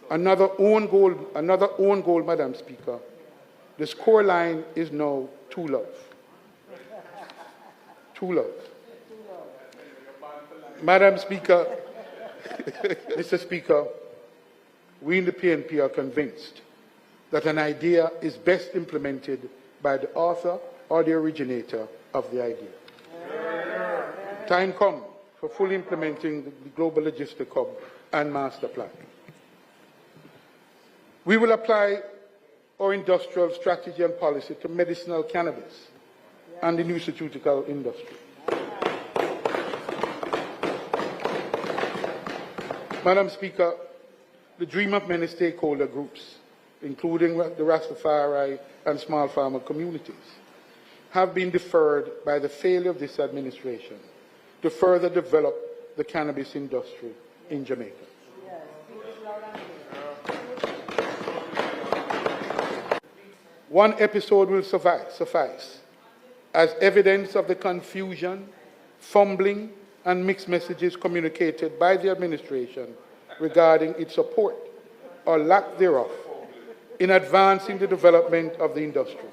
Another own goal, Madam Speaker. The scoreline is now 2-love. 2-love. Madam Speaker, Mr. Speaker, we in the PNP are convinced that an idea is best implemented by the author or the originator of the idea. Time comes for fully implementing the Global Logistic Hub and Master Plan. We will apply our industrial strategy and policy to medicinal cannabis and the nutraceutical industry. Madam Speaker, the dream of many stakeholder groups, including the Rastafari and small farmer communities, have been deferred by the failure of this administration to further develop the cannabis industry in Jamaica. One episode will suffice as evidence of the confusion, fumbling, and mixed messages communicated by the administration regarding its support or lack thereof in advancing the development of the industry.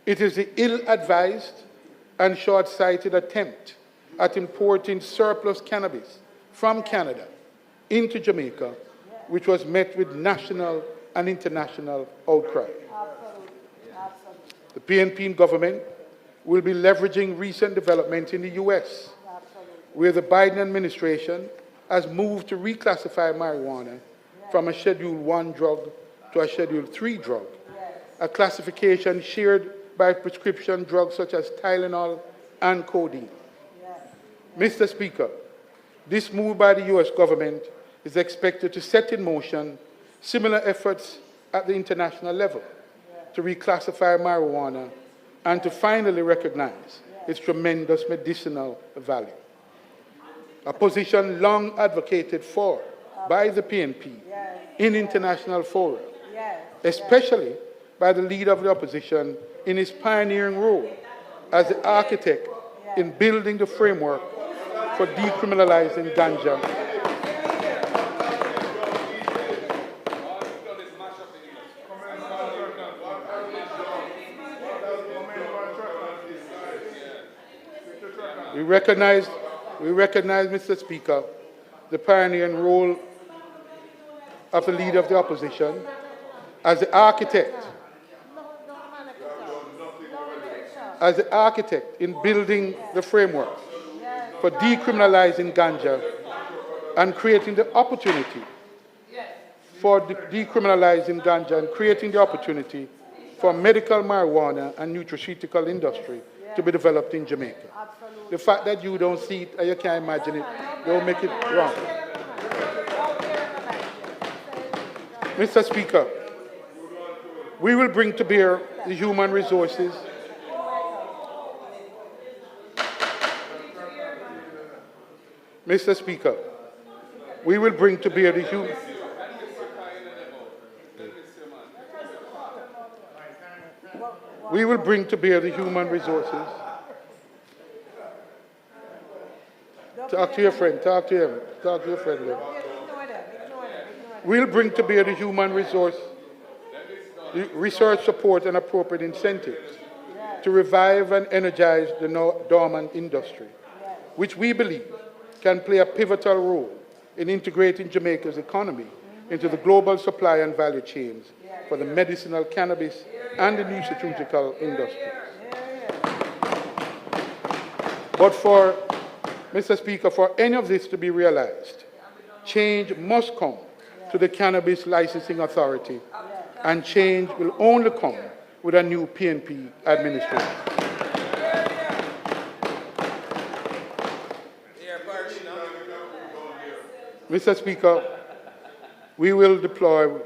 It is the ill-advised and short-sighted attempt at importing surplus cannabis from Canada into Jamaica, which was met with national and international outcry. The PNP government will be leveraging recent developments in the US, where the Biden administration has moved to reclassify marijuana from a Schedule 1 drug to a Schedule 3 drug, a classification shared by prescription drugs such as Tylenol and codeine. Mr. Speaker, this move by the US government is expected to set in motion similar efforts at the international level to reclassify marijuana and to finally recognize its tremendous medicinal value. A position long advocated for by the PNP in international fora, especially by the leader of the opposition in his pioneering role as the architect in building the framework for decriminalizing ganja. We recognize, Mr. Speaker, the pioneering role of the leader of the opposition as the architect in building the framework for decriminalizing ganja and creating the opportunity for decriminalizing ganja and creating the opportunity for medical marijuana and nutraceutical industry to be developed in Jamaica. The fact that you don't see it and you can't imagine it, don't make it wrong. Mr. Speaker, we will bring to bear the human resources Mr. Speaker, we will bring to bear the human resources. Talk to your friend, talk to him, talk to your friend. We'll bring to bear the human resource, research support and appropriate incentives to revive and energize the dormant industry, which we believe can play a pivotal role in integrating Jamaica's economy into the global supply and value chains for the medicinal cannabis and the nutraceutical industries. But Mr. Speaker, for any of this to be realized, change must come to the Cannabis Licensing Authority, and change will only come with a new PNP administration. Mr. Speaker, we will deploy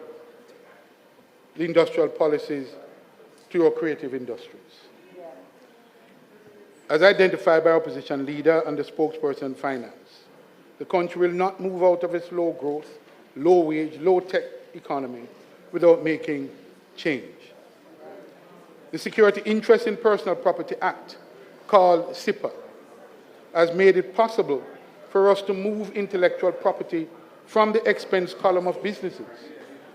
the industrial policies to our creative industries. As identified by opposition leader and the spokesperson finance, the country will not move out of its low growth, low wage, low tech economy without making change. The Security Interest in Personal Property Act, called SIPA, has made it possible for us to move intellectual property from the expense column of businesses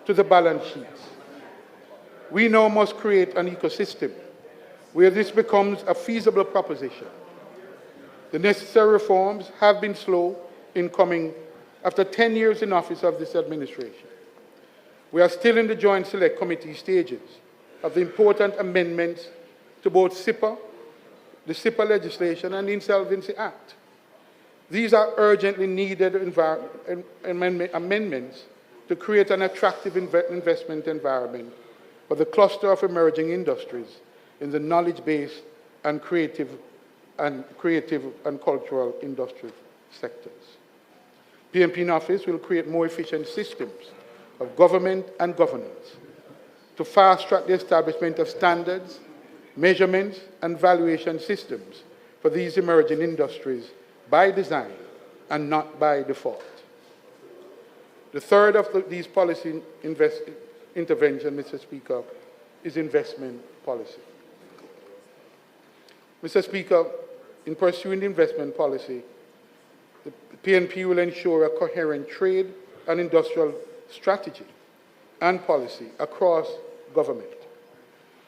to the balance sheets. We now must create an ecosystem where this becomes a feasible proposition. The necessary reforms have been slow in coming after 10 years in office of this administration. We are still in the Joint Select Committee stages of the important amendments to both SIPA, the SIPA legislation, and the Insolvency Act. These are urgently needed amendments to create an attractive investment environment for the cluster of emerging industries in the knowledge-based and creative and cultural industry sectors. PNP in office will create more efficient systems of government and governance to fast-track the establishment of standards, measurements, and valuation systems for these emerging industries by design and not by default. The third of these policy interventions, Mr. Speaker, is investment policy. Mr. Speaker, in pursuing the investment policy, the PNP will ensure a coherent trade and industrial strategy and policy across government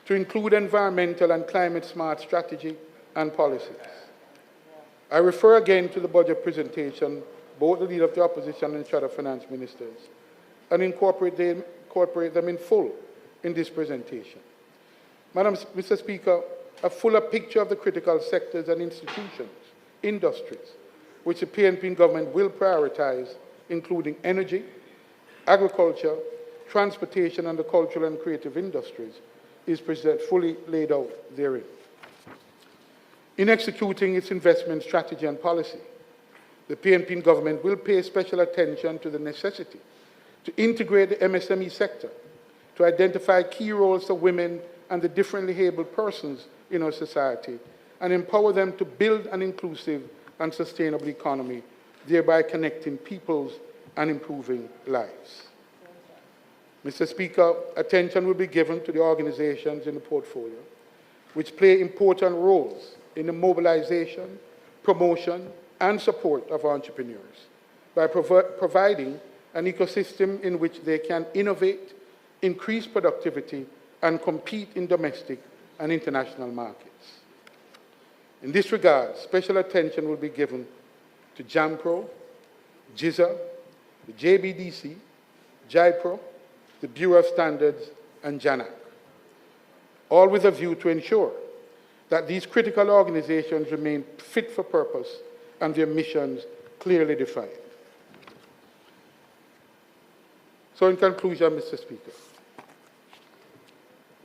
to include environmental and climate-smart strategy and policies. I refer again to the budget presentation, both the Leader of the Opposition and Shadow Finance Ministers, and incorporate them in full in this presentation. Mr. Speaker, a fuller picture of the critical sectors and institutions, industries, which the PNP government will prioritize, including energy, agriculture, transportation, and the cultural and creative industries, is fully laid out therein. In executing its investment strategy and policy, the PNP government will pay special attention to the necessity to integrate the MSME sector, to identify key roles for women and the differently abled persons in our society, and empower them to build an inclusive and sustainable economy, thereby connecting peoples and improving lives. Mr. Speaker, attention will be given to the organizations in the portfolio which play important roles in the mobilization, promotion, and support of entrepreneurs by providing an ecosystem in which they can innovate, increase productivity, and compete in domestic and international markets. In this regard, special attention will be given to JAMPRO, GIZA, the JBDC, JIPRO, the Bureau of Standards, and JANAC, all with a view to ensure that these critical organizations remain fit for purpose and their missions clearly defined. So in conclusion, Mr. Speaker,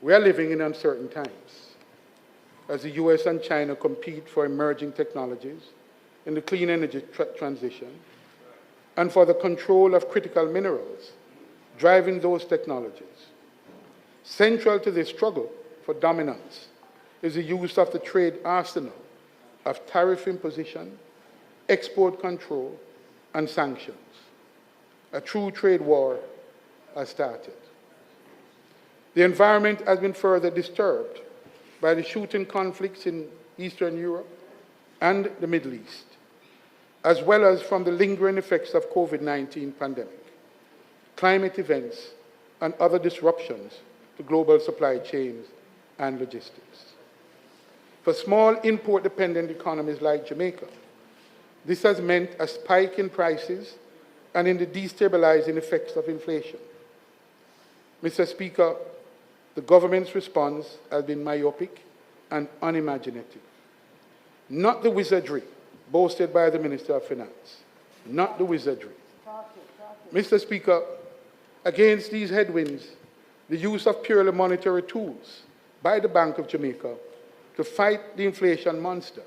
we are living in uncertain times as the US and China compete for emerging technologies in the clean energy transition and for the control of critical minerals driving those technologies. Central to this struggle for dominance is the use of the trade arsenal of tariff imposition, export control, and sanctions. A true trade war has started. The environment has been further disturbed by the shooting conflicts in Eastern Europe and the Middle East, as well as from the lingering effects of COVID-19 pandemic, climate events, and other disruptions to global supply chains and logistics. For small import-dependent economies like Jamaica, this has meant a spike in prices and in the destabilizing effects of inflation. Mr. Speaker, the government's response has been myopic and unimaginative. Not the wizardry boasted by the Minister of Finance. Not the wizardry. Mr. Speaker, against these headwinds, the use of purely monetary tools by the Bank of Jamaica to fight the inflation monster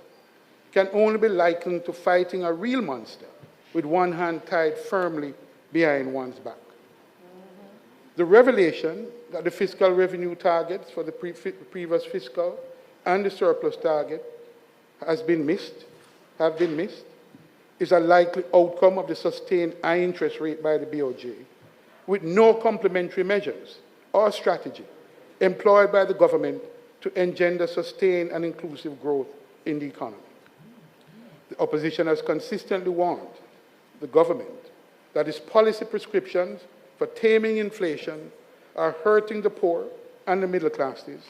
can only be likened to fighting a real monster with one hand tied firmly behind one's back. The revelation that the fiscal revenue targets for the previous fiscal and the surplus target have been missed, is a likely outcome of the sustained high interest rate by the BOJ, with no complementary measures or strategy employed by the government to engender sustained and inclusive growth in the economy. The opposition has consistently warned the government that his policy prescriptions for taming inflation are hurting the poor and the middle classes,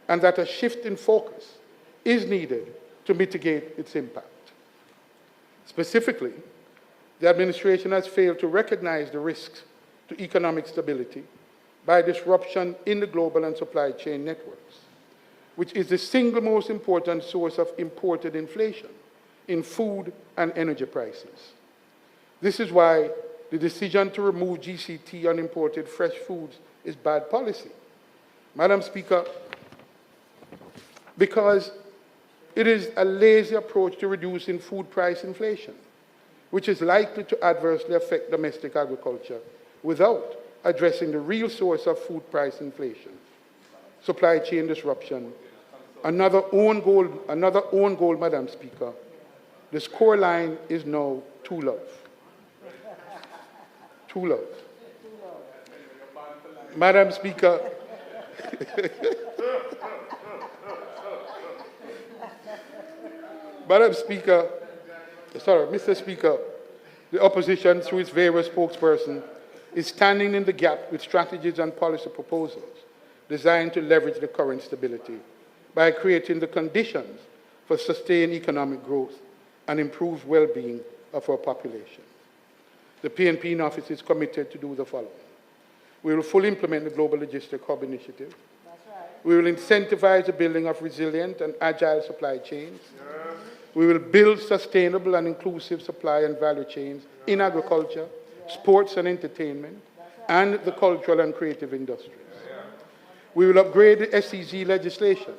and that a shift in focus is needed to mitigate its impact. Specifically, the administration has failed to recognize the risks to economic stability by disruption in the global and supply chain networks, which is the single most important source of imported inflation in food and energy prices. This is why the decision to remove GCT on imported fresh foods is bad policy. Madam Speaker, because it is a lazy approach to reducing food price inflation, which is likely to adversely affect domestic agriculture without addressing the real source of food price inflation, supply chain disruption. Another own goal, Madam Speaker. The scoreline is now 2-love. 2-love. Madam Speaker, Mr. Speaker, the opposition, through its various spokespersons, is standing in the gap with strategies and policy proposals designed to leverage the current stability by creating the conditions for sustained economic growth and improved well-being of our population. The PNP in office is committed to do the following. We will fully implement the Global Logistic Hub Initiative. We will incentivize the building of resilient and agile supply chains. We will build sustainable and inclusive supply and value chains in agriculture, sports and entertainment, and the cultural and creative industries. We will upgrade the SEZ legislation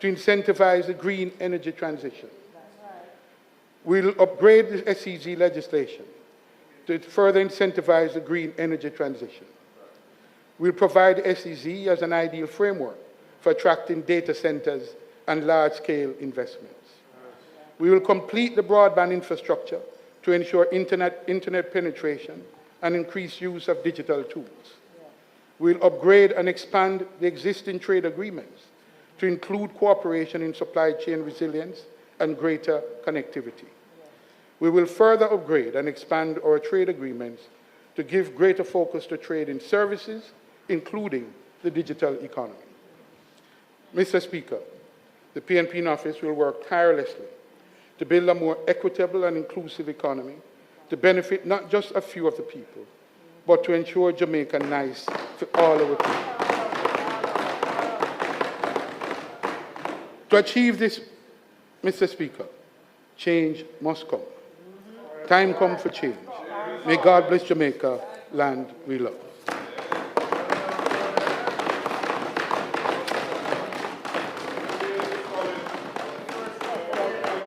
to incentivize the green energy transition. We will upgrade the SEZ legislation to further incentivize the green energy transition. We'll provide the SEZ as an ideal framework for attracting data centers and large-scale investments. We will complete the broadband infrastructure to ensure internet penetration and increased use of digital tools. We'll upgrade and expand the existing trade agreements to include cooperation in supply chain resilience and greater connectivity. We will further upgrade and expand our trade agreements to give greater focus to trade in services, including the digital economy. Mr. Speaker, the PNP in office will work tirelessly to build a more equitable and inclusive economy to benefit not just a few of the people, but to ensure Jamaica nice for all our people. To achieve this, Mr. Speaker, change must come. Time come for change. May God bless Jamaica, land we love.